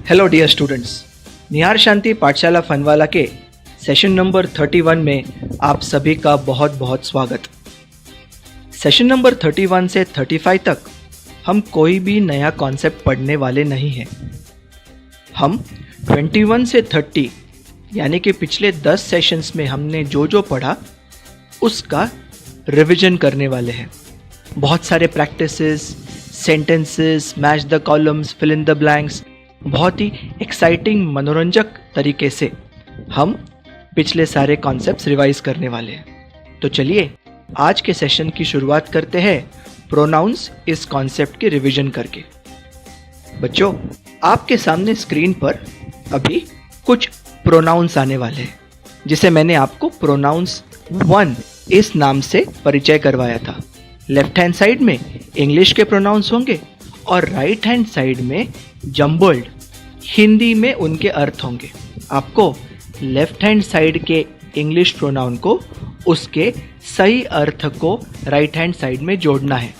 Hello dear students, निहार शांति पाठशाला फनवाला के session number 31 में आप सभी का बहुत बहुत स्वागत। सेशन नंबर 31 से 35 तक हम कोई भी नया कॉन्सेप्ट पढ़ने वाले नहीं हैं। हम 21 से 30 यानी कि पिछले 10 सेशंस में हमने जो जो पढ़ा उसका रिवीजन करने वाले हैं। बहुत सारे practices, sentences, match the columns, fill in the blanks, बहुत ही एक्साइटिंग मनोरंजक तरीके से हम पिछले सारे कॉन्सेप्ट्स रिवाइज करने वाले हैं। तो चलिए आज के सेशन की शुरुआत करते हैं प्रोनाउंस इस कॉन्सेप्ट के रिवीजन करके। बच्चों, आपके सामने स्क्रीन पर अभी कुछ प्रोनाउंस आने वाले हैं, जिसे मैंने आपको प्रोनाउंस 1 इस नाम से परिचय करवाया था। लेफ्ट हैंड साइड में इंग्लिश के प्रोनाउंस होंगे और राइट हैंड साइड में जम्बल्ड हिंदी में उनके अर्थ होंगे। आपको लेफ्ट हैंड साइड के इंग्लिश प्रोनाउन को उसके सही अर्थ को राइट हैंड साइड में जोड़ना है।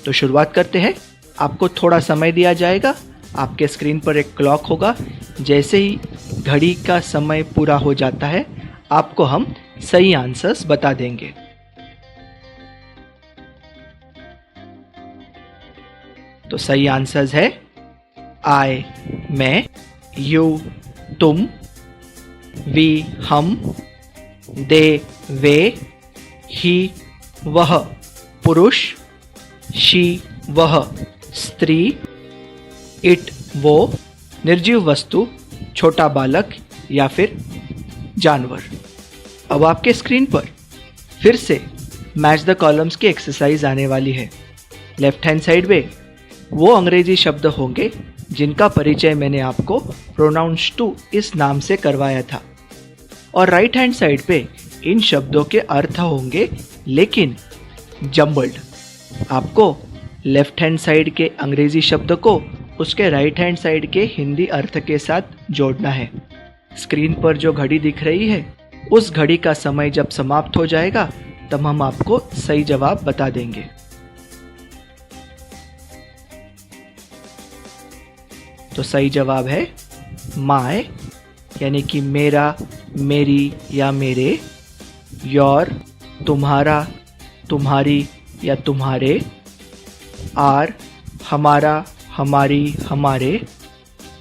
तो शुरुआत करते हैं। आपको थोड़ा समय दिया जाएगा। आपके स्क्रीन पर एक क्लॉक होगा। जैसे ही घड़ी का समय पूरा हो जाता है आपको हम सही आंसर्स बता देंगे। तो सही आंसर्स है आई मैं, यू तुम, वी हम, दे वे, ही वह पुरुष, शी वह स्त्री, इट वो निर्जीव वस्तु, छोटा बालक या फिर जानवर। अब आपके स्क्रीन पर फिर से मैच द कॉलम्स की एक्सरसाइज आने वाली है। लेफ्ट हैंड साइड में वो अंग्रेजी शब्द होंगे जिनका परिचय मैंने आपको प्रोनाउंस 2 इस नाम से करवाया था, और राइट हैंड साइड पे इन शब्दों के अर्थ होंगे लेकिन जम्बल्ड। आपको लेफ्ट हैंड साइड के अंग्रेजी शब्द को उसके राइट हैंड साइड के हिंदी अर्थ के साथ जोड़ना है। स्क्रीन पर जो घड़ी दिख रही है उस घड़ी का समय जब समाप्त हो जाएगा तब हम आपको सही जवाब बता देंगे। तो सही जवाब है माय यानी कि मेरा, मेरी या मेरे, योर तुम्हारा, तुम्हारी या तुम्हारे, आर हमारा, हमारी, हमारे,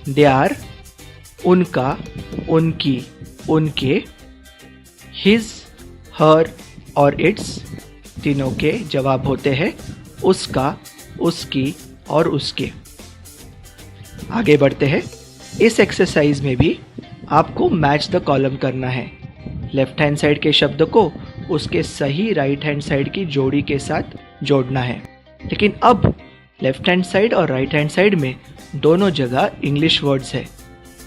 देयर उनका, उनकी, उनके, हिज, हर और इट्स तीनों के जवाब होते हैं उसका, उसकी और उसके। आगे बढ़ते हैं। इस एक्सरसाइज में भी आपको मैच द कॉलम करना है। लेफ्ट हैंड साइड के शब्द को उसके सही राइट हैंड साइड की जोड़ी के साथ जोड़ना है। लेकिन अब लेफ्ट हैंड साइड और राइट हैंड साइड में दोनों जगह इंग्लिश वर्ड्स है।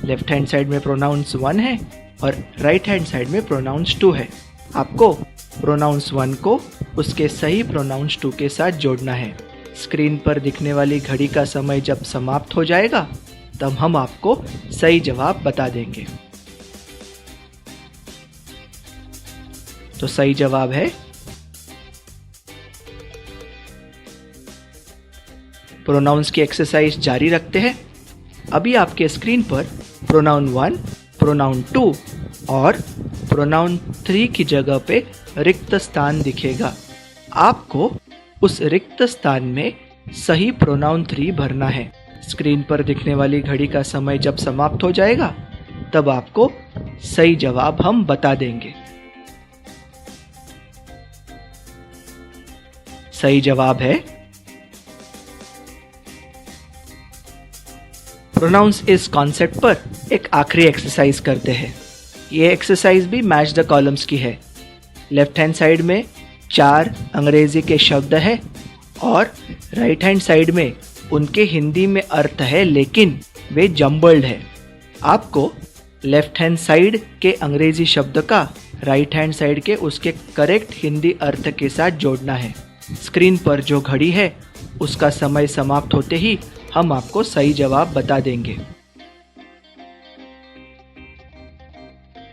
लेफ्ट हैंड साइड में प्रोनाउंस 1 है और राइट हैंड साइड में प्रोनाउंस 2 है। आपको प्रोनाउंस 1 को उसके सही प्रोनाउंस 2 के साथ जोड़ना है। स्क्रीन पर दिखने वाली घड़ी का समय जब समाप्त हो जाएगा तब हम आपको सही जवाब बता देंगे। तो सही जवाब है प्रोनाउंस की एक्सरसाइज जारी रखते हैं। अभी आपके स्क्रीन पर प्रोनाउन 1, प्रोनाउन 2 और प्रोनाउन 3 की जगह पे रिक्त स्थान दिखेगा। आपको उस रिक्त स्थान में सही प्रोनाउन 3 भरना है। स्क्रीन पर दिखने वाली घड़ी का समय जब समाप्त हो जाएगा तब आपको सही जवाब हम बता देंगे। सही जवाब है प्रोनाउंस इस कॉन्सेप्ट पर एक आखिरी एक्सरसाइज करते हैं। ये एक्सरसाइज भी मैच द कॉलम्स की है। लेफ्ट हैंड साइड में 4 अंग्रेजी के शब्द है और राइट हैंड साइड में उनके हिंदी में अर्थ है लेकिन वे जम्बल्ड है। आपको लेफ्ट हैंड साइड के अंग्रेजी शब्द का राइट हैंड साइड के उसके करेक्ट हिंदी अर्थ के साथ जोड़ना है। स्क्रीन पर जो घड़ी है उसका समय समाप्त होते ही हम आपको सही जवाब बता देंगे।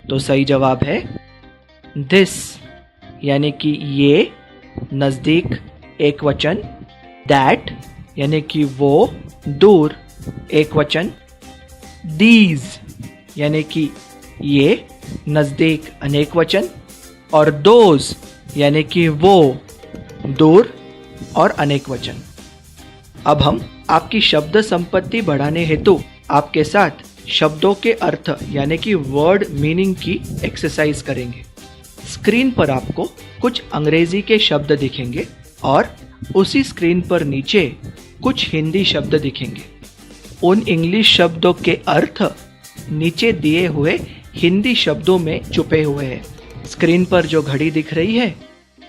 तो सही जवाब है दिस यानी कि ये, नजदीक एक वचन, दैट यानी कि वो, दूर एक वचन, दीज यानी कि ये नजदीक अनेक वचन, और दोज यानी कि वो दूर और अनेक वचन। अब हम आपकी शब्द संपत्ति बढ़ाने हेतु आपके साथ शब्दों के अर्थ यानी कि वर्ड मीनिंग की एक्सरसाइज करेंगे। स्क्रीन पर आपको कुछ अंग्रेजी के शब्द दिखेंगे और उसी स्क्रीन पर नीचे कुछ हिंदी शब्द दिखेंगे। उन इंग्लिश शब्दों के अर्थ नीचे दिए हुए हिंदी शब्दों में छुपे हुए हैं। स्क्रीन पर जो घड़ी दिख रही है,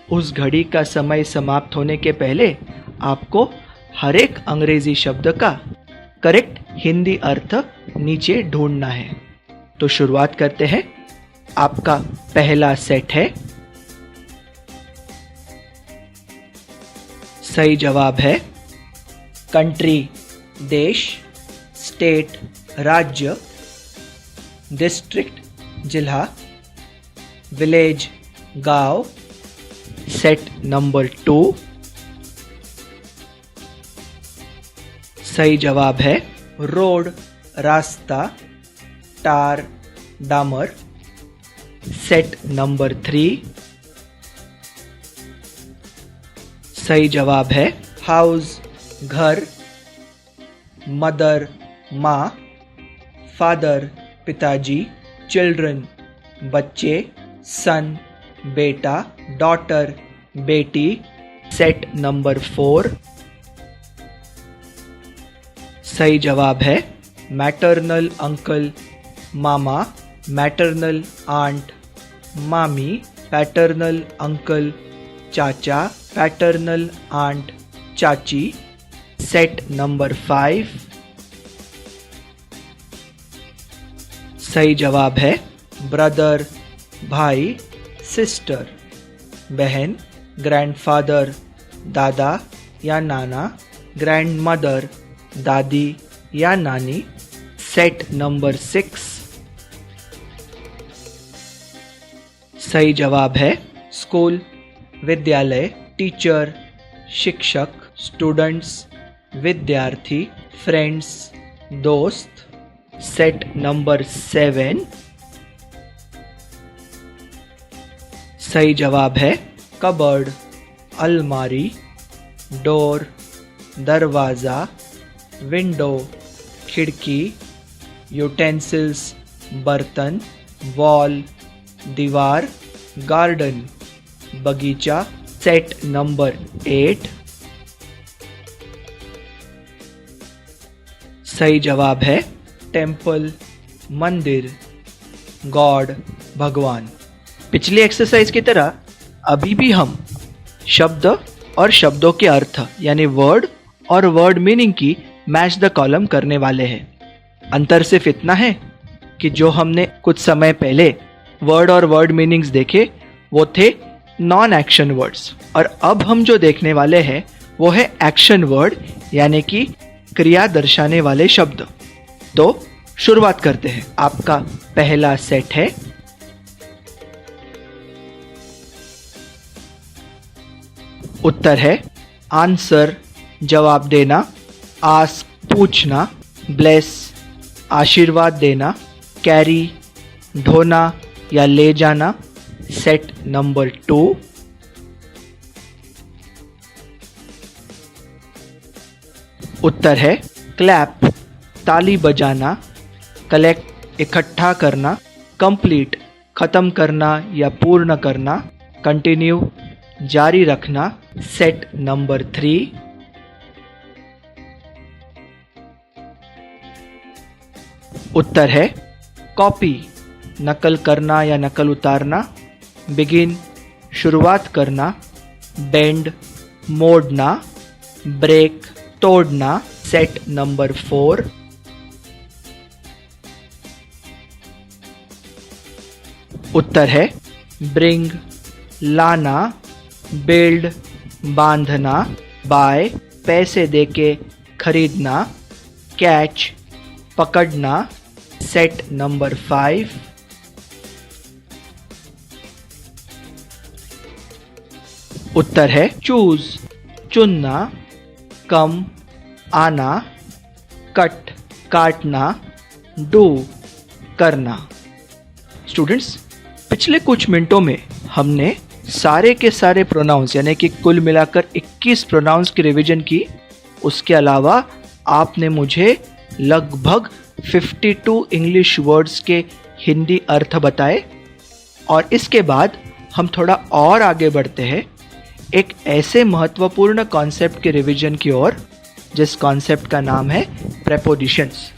उस घड़ी का समय समाप्त होने के पहले आपको हर एक अंग्रेजी शब्द का करेक्ट हिंदी अर्थ नीचे ढूंढना है। तो शुरुआत करते हैं। आपका पहला सेट है, सही जवाब है कंट्री देश, स्टेट राज्य, डिस्ट्रिक्ट जिला, विलेज गांव। सेट नंबर 2, सही जवाब है रोड रास्ता, टार डामर। सेट नंबर 3, सही जवाब है हाउस घर, मदर माँ, फादर पिताजी, चिल्ड्रन बच्चे, सन बेटा, डॉटर बेटी। सेट नंबर 4, सही जवाब है मैटरनल अंकल मामा, मैटरनल आंट मामी, पैटर्नल अंकल चाचा, पैटर्नल आंट चाची। सेट नंबर 5, सही जवाब है ब्रदर भाई, सिस्टर बहन, ग्रैंडफादर दादा या नाना, ग्रैंडमदर दादी या नानी। सेट नंबर 6, सही जवाब है स्कूल विद्यालय, टीचर शिक्षक, स्टूडेंट्स विद्यार्थी, फ्रेंड्स दोस्त। सेट नंबर 7, सही जवाब है कबर्ड अलमारी, डोर दरवाज़ा, विंडो खिड़की, यूटेंसिल्स बर्तन, वॉल दीवार, गार्डन बगीचा। सेट नंबर 8, सही जवाब है टेम्पल मंदिर, गॉड भगवान। पिछली एक्सरसाइज की तरह अभी भी हम शब्द और शब्दों के अर्थ यानी वर्ड और वर्ड मीनिंग की मैच द कॉलम करने वाले हैं। अंतर सिर्फ इतना है कि जो हमने कुछ समय पहले वर्ड और वर्ड मीनिंग्स देखे वो थे नॉन एक्शन वर्ड्स, और अब हम जो देखने वाले हैं वो है एक्शन वर्ड यानी कि क्रिया दर्शाने वाले शब्द। तो शुरुआत करते हैं। आपका पहला सेट है, उत्तर है आंसर जवाब देना, आस्क पूछना, ब्लेस आशीर्वाद देना, कैरी ढोना या ले जाना। सेट नंबर 2, उत्तर है क्लैप ताली बजाना, कलेक्ट इकट्ठा करना, कंप्लीट खत्म करना या पूर्ण करना, कंटिन्यू जारी रखना। सेट नंबर 3, उत्तर है कॉपी नकल करना या नकल उतारना, बिगिन शुरुआत करना, बेंड मोड़ना, ब्रेक तोड़ना। सेट नंबर 4, उत्तर है ब्रिंग लाना, बिल्ड बांधना, बाय पैसे देके खरीदना, कैच पकड़ना। सेट नंबर 5, उत्तर है चूज चुनना, कम आना, कट काटना, डू, करना। स्टूडेंट्स, पिछले कुछ मिनटों में हमने सारे के सारे प्रोनाउंस यानी कि कुल मिलाकर 21 प्रोनाउंस की रिवीजन की। उसके अलावा आपने मुझे लगभग 52 इंग्लिश वर्ड्स के हिंदी अर्थ बताए। और इसके बाद हम थोड़ा और आगे बढ़ते हैं एक ऐसे महत्वपूर्ण कॉन्सेप्ट के रिवीजन की ओर जिस कॉन्सेप्ट का नाम है प्रेपोजिशंस।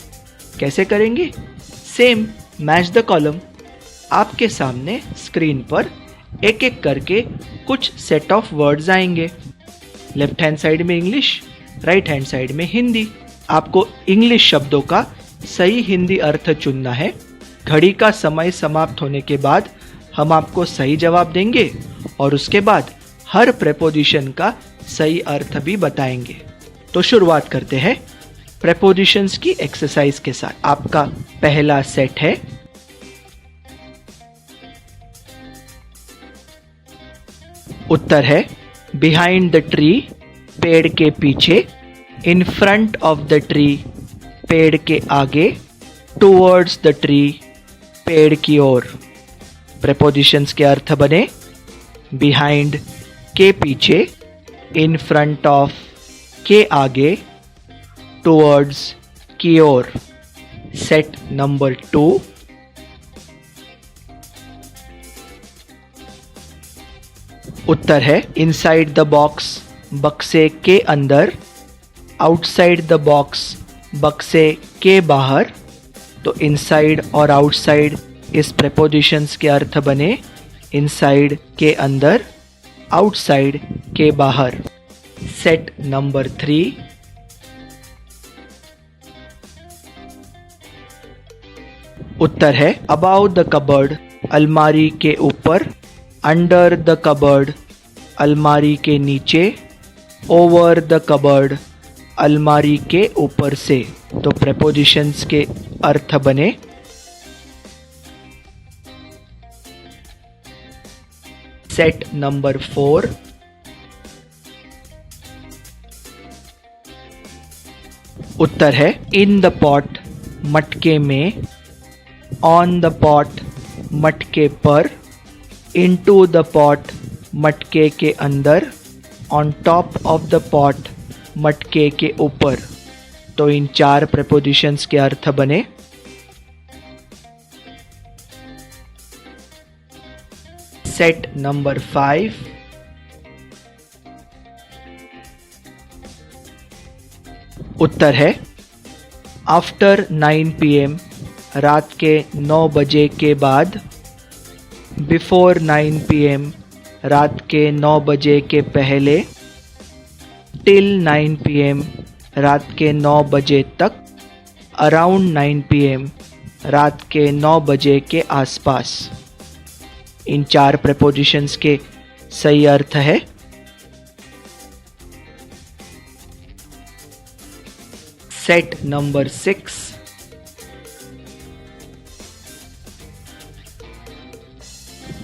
कैसे करेंगे? Same, match the column. आपके सामने स्क्रीन पर एक एक करके कुछ सेट ऑफ वर्ड्स आएंगे। लेफ्ट हैंड साइड में इंग्लिश, राइट हैंड साइड में हिंदी। आपको इंग्लिश शब्दों का सही हिंदी अर्थ चुनना है। घड़ी का समय समाप्त होने के बाद हम आपको सही जवाब देंगे और उसके बाद हर प्रेपोजिशन का सही अर्थ भी बताएंगे। तो शुरुआत करते हैं प्रेपोजिशंस की एक्सरसाइज के साथ। आपका पहला सेट है उत्तर है बिहाइंड द ट्री, पेड़ के पीछे, in front of the tree, पेड़ के आगे, टुवर्ड्स द ट्री, पेड़ की ओर। प्रेपोजिशंस के अर्थ बने बिहाइंड के पीछे, इन फ्रंट ऑफ के आगे, टुवर्ड्स की ओर। सेट नंबर 2 उत्तर है इनसाइड द बॉक्स, बक्से के अंदर, आउटसाइड द बॉक्स, बक्से के बाहर। तो इनसाइड और आउटसाइड इस प्रेपोजिशंस के अर्थ बने इनसाइड के अंदर, आउटसाइड के बाहर। सेट नंबर 3 उत्तर है अबाउ द कबर्ड, अलमारी के ऊपर, अंडर द कबर्ड, अलमारी के नीचे, ओवर द कबर्ड, अलमारी के ऊपर से। तो प्रेपोजिशंस के अर्थ बने सेट नंबर 4 उत्तर है इन द पॉट, मटके में, ऑन द पॉट, मटके पर, इनटू द पॉट, मटके के अंदर, on top of the pot, मटके के ऊपर। तो इन 4 प्रेपोजिशंस के अर्थ बने सेट नंबर 5 उत्तर है आफ्टर 9 PM, रात के 9 बजे के बाद, बिफोर 9 PM, रात के 9 बजे के पहले, टिल 9 PM, रात के 9 बजे तक, अराउंड 9 PM, रात के 9 बजे के आसपास। इन 4 प्रेपोजिशंस के सही अर्थ है सेट नंबर 6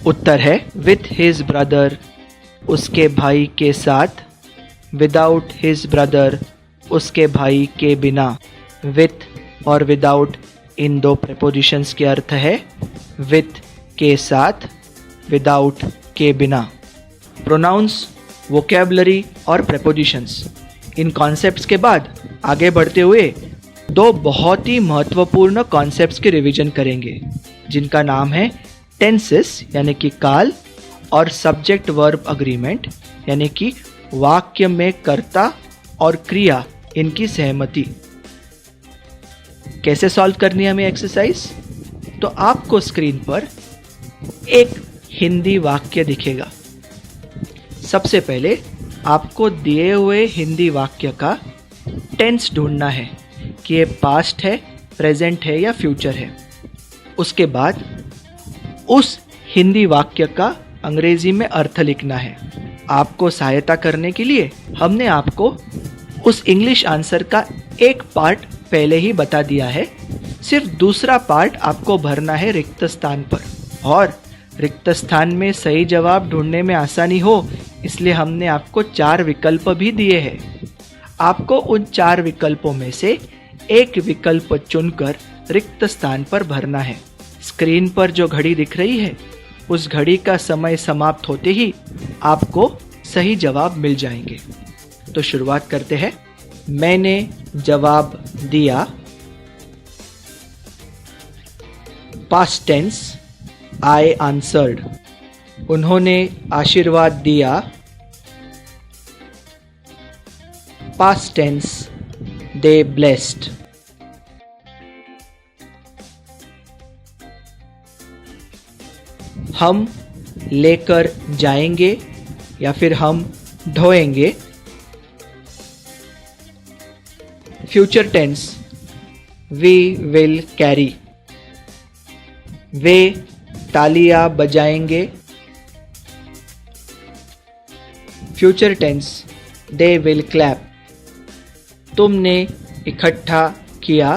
उत्तर है विथ हिज ब्रदर, उसके भाई के साथ, विदाउट हिज ब्रदर, उसके भाई के बिना। विथ और विदाउट इन 2 प्रेपोजिशंस के अर्थ है विथ के साथ, विदाउट के बिना। प्रोनाउंस, वोकैबुलरी और प्रेपोजिशंस, इन कॉन्सेप्ट्स के बाद आगे बढ़ते हुए 2 बहुत ही महत्वपूर्ण कॉन्सेप्ट्स की रिवीजन करेंगे जिनका नाम है टेंसेस यानी कि काल और सब्जेक्ट वर्ब अग्रीमेंट यानी कि वाक्य में कर्ता और क्रिया इनकी सहमति। कैसे सॉल्व करनी है हमें एक्सरसाइज? तो आपको स्क्रीन पर एक हिंदी वाक्य दिखेगा। सबसे पहले आपको दिए हुए हिंदी वाक्य का टेंस ढूंढना है कि ये पास्ट है, प्रेजेंट है या फ्यूचर है। उसके बाद उस हिंदी वाक्य का अंग्रेजी में अर्थ लिखना है। आपको सहायता करने के लिए हमने आपको उस इंग्लिश आंसर का एक पार्ट पहले ही बता दिया है, सिर्फ दूसरा पार्ट आपको भरना है रिक्त स्थान पर। और रिक्त स्थान में सही जवाब ढूंढने में आसानी हो इसलिए हमने आपको 4 विकल्प भी दिए हैं। आपको उन 4 विकल्पों में से एक विकल्प चुनकर रिक्त स्थान पर भरना है। स्क्रीन पर जो घड़ी दिख रही है उस घड़ी का समय समाप्त होते ही आपको सही जवाब मिल जाएंगे। तो शुरुआत करते हैं। मैंने जवाब दिया। Past tense, I answered. उन्होंने आशीर्वाद दिया। Past tense, they blessed. हम लेकर जाएंगे या फिर हम ढोएंगे। Future tense, we will carry. वे तालियां बजाएंगे। Future tense, they will clap. तुमने इकट्ठा किया।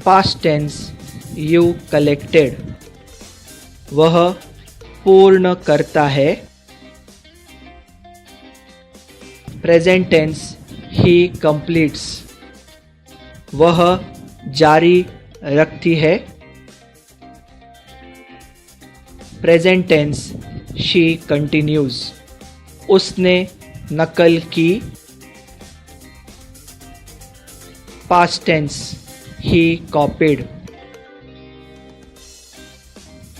Past tense, you collected. वह पूर्ण करता है। Present tense, he completes. वह जारी रखती है। Present tense, she continues. उसने नकल की। Past tense, he copied.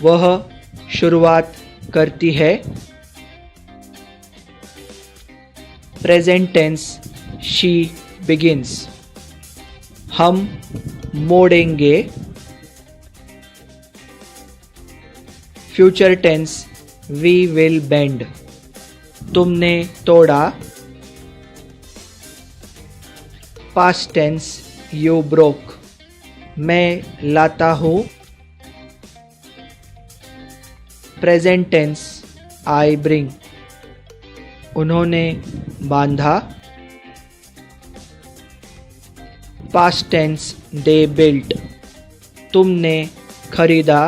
वह शुरुआत करती है। Present tense, she begins. हम मोड़ेंगे। Future tense, we will bend. तुमने तोड़ा। Past tense, you broke. मैं लाता हूँ। Present tense, I bring. उन्होंने बांधा। Past tense, they built. तुमने खरीदा।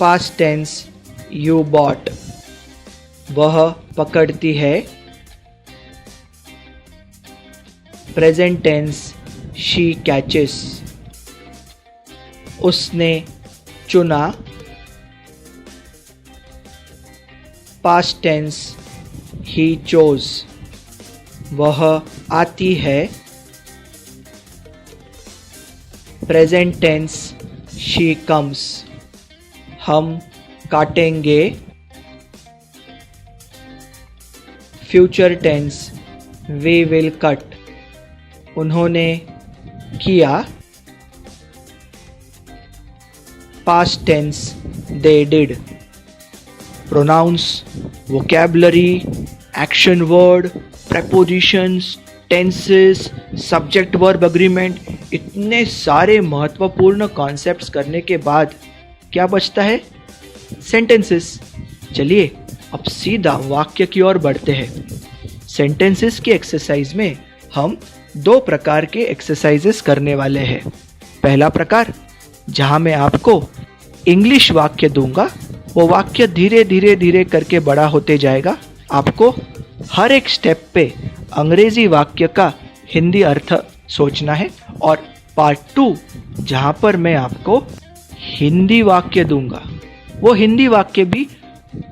Past tense, you bought. वह पकड़ती है। Present tense, she catches. उसने चुना। Past tense, he chose. वह आती है। Present tense, she comes. हम काटेंगे। Future tense, we will cut. उन्होंने किया। Past tense, they did. Pronounce, vocabulary, action word, prepositions, tenses, subject verb agreement, इतने सारे महत्वपूर्ण कॉन्सेप्ट्स करने के बाद क्या बचता है? सेंटेंसेस। चलिए अब सीधा वाक्य की ओर बढ़ते हैं। सेंटेंसेस की एक्सरसाइज में हम दो प्रकार के एक्सरसाइजेस करने वाले हैं। पहला प्रकार, जहां मैं आपको इंग्लिश वाक्य दूंगा, वो वाक्य धीरे धीरे धीरे करके बड़ा होते जाएगा। आपको हर एक स्टेप पे अंग्रेजी वाक्य का हिंदी अर्थ सोचना है। और पार्ट 2, जहां पर मैं आपको हिंदी वाक्य दूंगा, वो हिंदी वाक्य भी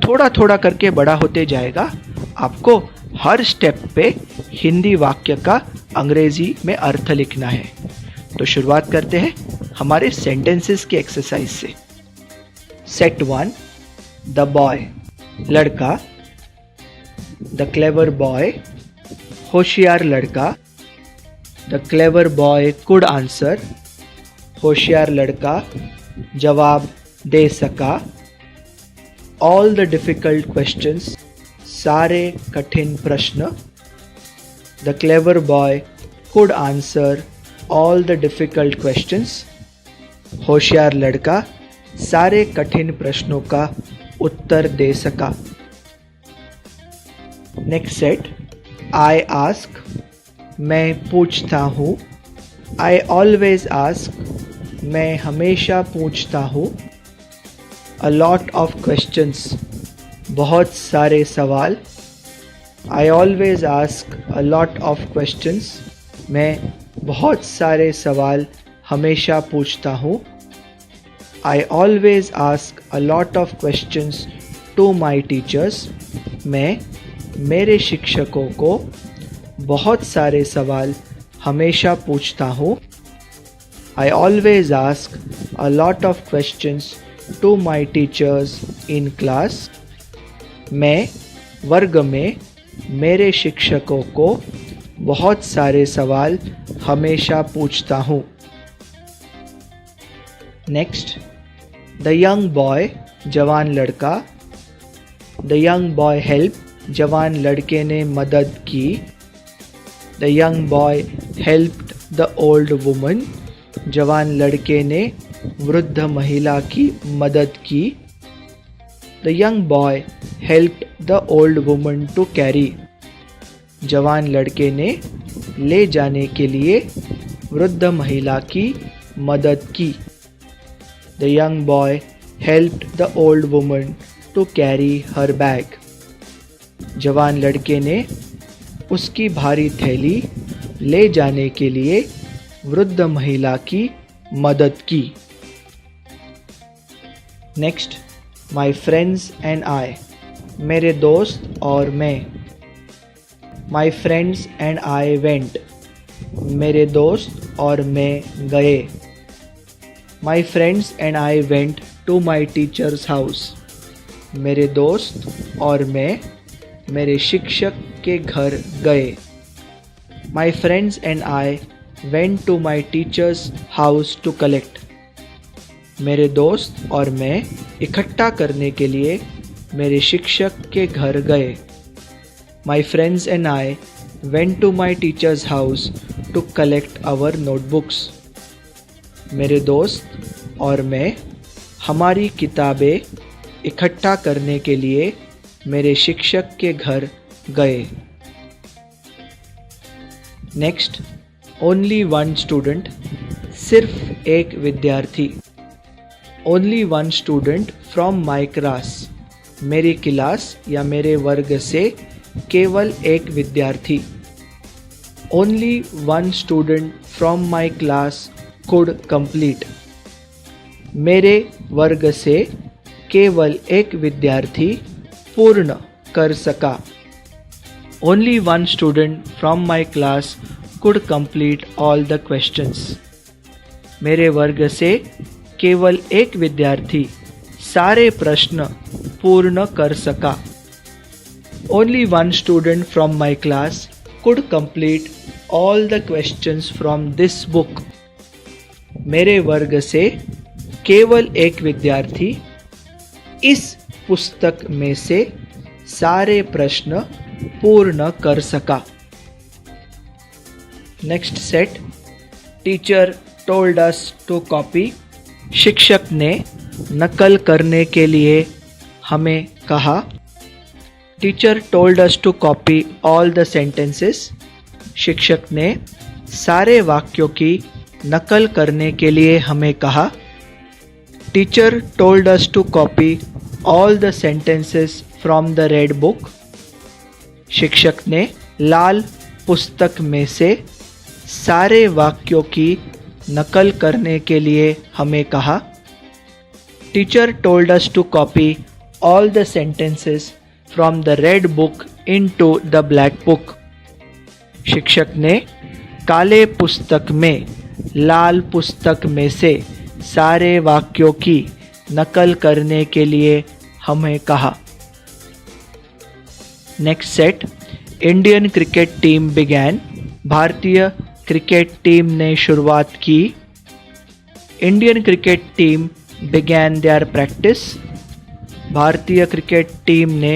थोड़ा थोड़ा करके बड़ा होते जाएगा। आपको हर स्टेप पे हिंदी वाक्य का अंग्रेजी में अर्थ लिखना है। तो शुरुआत करते हैं हमारे सेंटेंसेस के एक्सरसाइज से। सेट 1, द बॉय, लड़का। द क्लेवर बॉय, होशियार लड़का। The clever boy could answer, होशियार लड़का जवाब दे सका। ऑल द डिफिकल्ट क्वेश्चंस, सारे कठिन प्रश्न। The clever boy could answer all the difficult questions, होशियार लड़का सारे कठिन प्रश्नों का उत्तर दे सका। नेक्स्ट सेट, आई आस्क, मैं पूछता हूँ। आई ऑलवेज आस्क, मैं हमेशा पूछता हूँ। अ लॉट ऑफ क्वेश्चंस, बहुत सारे सवाल। I always ask a lot of questions. मैं बहुत सारे सवाल हमेशा पूछता हूँ. I always ask a lot of questions to my teachers. मैं मेरे शिक्षकों को बहुत सारे सवाल हमेशा पूछता हूँ. I always ask a lot of questions to my teachers in class. मैं वर्ग में मेरे शिक्षकों को बहुत सारे सवाल हमेशा पूछता हूँ. नेक्स्ट, द यंग बॉय जवान लड़का. द यंग बॉय हेल्प जवान लड़के ने मदद की. The young boy helped the old woman जवान लड़के ने वृद्ध महिला की मदद की. The young boy helped the old woman to carry जवान लड़के ने ले जाने के लिए वृद्ध महिला की मदद की. The young boy helped the old woman to carry her bag जवान लड़के ने उसकी भारी थैली ले जाने के लिए वृद्ध महिला की मदद की. Next, my friends and I. मेरे दोस्त और मैं. My friends and I went. मेरे दोस्त और मैं गए. My friends and I went to my teacher's house. मेरे दोस्त और मैं मेरे शिक्षक के घर गए. माई फ्रेंड्स एंड आई went to my teacher's house to collect. मेरे दोस्त और मैं इकट्ठा करने के लिए मेरे शिक्षक के घर गए. My friends and I went to my teacher's house to collect our notebooks. मेरे दोस्त और मैं हमारी किताबें इकट्ठा करने के लिए मेरे शिक्षक के घर गए. Next, only one student. सिर्फ एक विद्यार्थी. Only one student from my class. मेरी क्लास या मेरे वर्ग से केवल एक विद्यार्थी. Only one student from my class could complete. मेरे वर्ग से केवल एक विद्यार्थी पूर्ण कर सका. Only one student from my class could complete all the questions. मेरे वर्ग से केवल एक विद्यार्थी सारे प्रश्न पूर्ण कर सका. Only one student from my class could complete all the questions from this book. मेरे वर्ग से केवल एक विद्यार्थी इस पुस्तक में से सारे प्रश्न पूर्ण कर सका. Next set, teacher told us to copy. शिक्षक ने नकल करने के लिए हमें कहा. Teacher told us to copy all the sentences. शिक्षक ने सारे वाक्यों की नकल करने के लिए हमें कहा. Teacher told us to copy all the sentences from the red book. शिक्षक ने लाल पुस्तक में से सारे वाक्यों की नकल करने के लिए हमें कहा. Teacher told us to copy all the sentences from the red book into the black book. शिक्षक ने काले पुस्तक में लाल पुस्तक में से सारे वाक्यों की नकल करने के लिए हमें कहा. Next set, Indian cricket team began. भारतीय क्रिकेट टीम ने शुरुआत की. Indian cricket team began their practice. भारतीय क्रिकेट टीम ने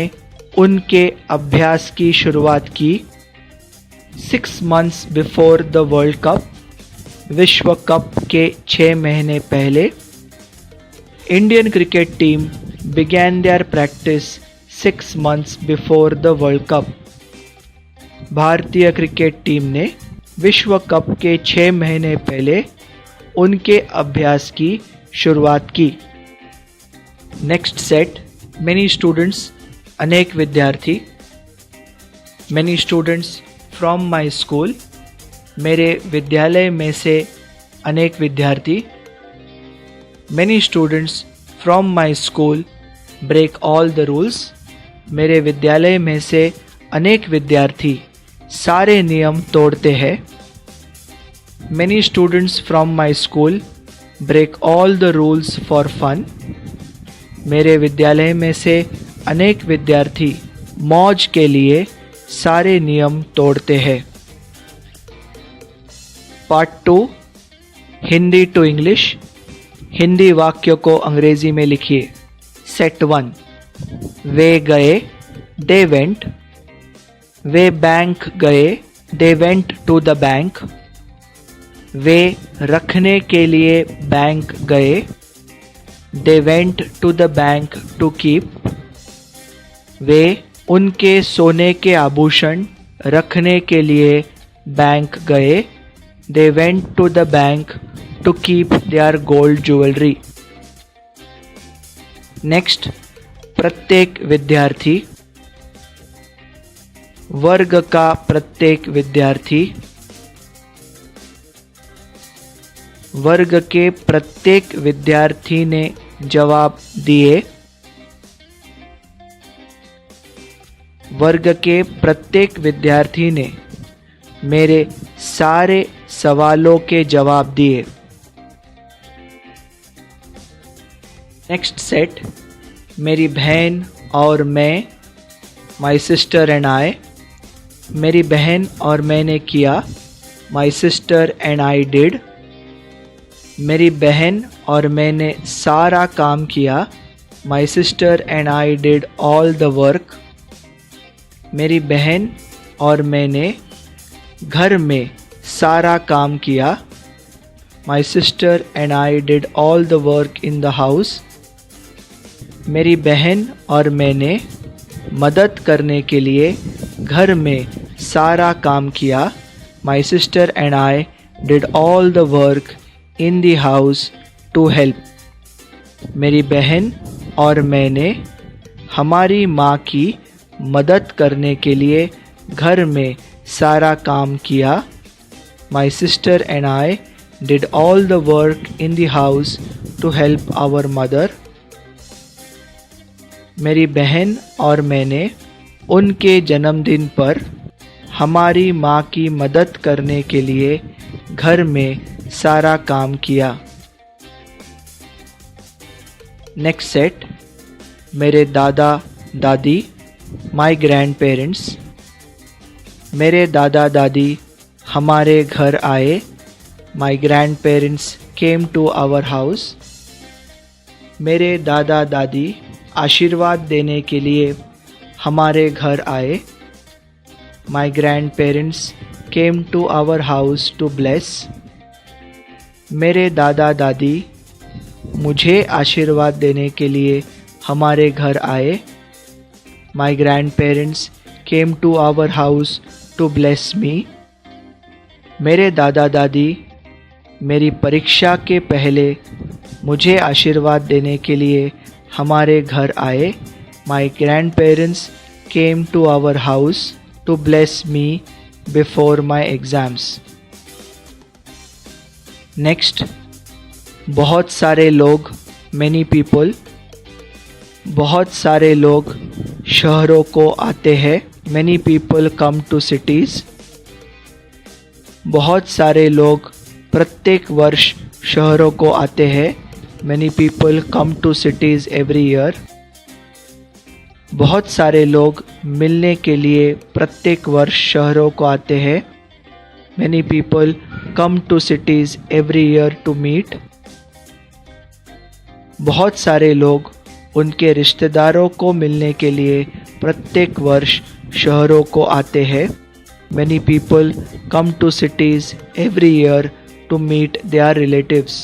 उनके अभ्यास की शुरुआत की. 6 months before the World Cup. विश्व कप के 6 महीने पहले. Indian cricket team began their practice 6 months before the World Cup. भारतीय क्रिकेट टीम ने विश्व कप के 6 महीने पहले उनके अभ्यास की शुरुआत की. Next set, many students. अनेक विद्यार्थी. Many students from my school. मेरे विद्यालय में से अनेक विद्यार्थी. Many students from my school break all the rules. मेरे विद्यालय में से अनेक विद्यार्थी सारे नियम तोड़ते हैं. Many students from my school break all the rules for fun. मेरे विद्यालय में से अनेक विद्यार्थी मौज के लिए सारे नियम तोड़ते हैं. Part 2 Hindi to English. Hindi वाक्यों को अंग्रेजी में लिखिए. सेट 1. वे गए, दे वेंट. वे बैंक गए, they went to the bank. वे रखने के लिए बैंक गए, they went to the bank to keep. वे उनके सोने के आभूषण रखने के लिए बैंक गए, they went to the bank to keep their gold jewellery. Next, प्रत्येक विद्यार्थी. वर्ग का प्रत्येक विद्यार्थी. वर्ग के प्रत्येक विद्यार्थी ने जवाब दिए. वर्ग के प्रत्येक विद्यार्थी ने मेरे सारे सवालों के जवाब दिए. नेक्स्ट सेट, मेरी बहन और मैं. माई सिस्टर एंड आई. मेरी बहन और मैंने किया. My sister and I did. मेरी बहन और मैंने सारा काम किया. My sister and I did all the work. मेरी बहन और मैंने घर में सारा काम किया. My sister and I did all the work in the house. मेरी बहन और मैंने मदद करने के लिए घर में सारा काम किया. My sister and I did all the work in the house to help. मेरी बहन और मैंने हमारी माँ की मदद करने के लिए घर में सारा काम किया. My sister and I did all the work in the house to help our mother. मेरी बहन और मैंने उनके जन्मदिन पर हमारी माँ की मदद करने के लिए घर में सारा काम किया. नेक्स्ट सेट, मेरे दादा दादी. My grandparents. मेरे दादा दादी हमारे घर आए. My grandparents came to our house. मेरे दादा दादी आशीर्वाद देने के लिए हमारे घर आए. My grandparents came to our house to bless. मेरे दादा दादी मुझे आशीर्वाद देने के लिए हमारे घर आए. My grandparents came to our house to bless me. मेरे दादा दादी मेरी परीक्षा के पहले मुझे आशीर्वाद देने के लिए हमारे घर आए. My grandparents came to our house to bless me before my exams. Next, बहुत सारे लोग. Many people. बहुत सारे लोग शहरों को आते हैं. Many people come to cities. बहुत सारे लोग प्रत्येक वर्ष शहरों को आते हैं. Many people come to cities every year. बहुत सारे लोग मिलने के लिए प्रत्येक वर्ष शहरों को आते हैं. Many people come to cities every year to meet. बहुत सारे लोग उनके रिश्तेदारों को मिलने के लिए प्रत्येक वर्ष शहरों को आते हैं. Many people come to cities every year to meet their relatives.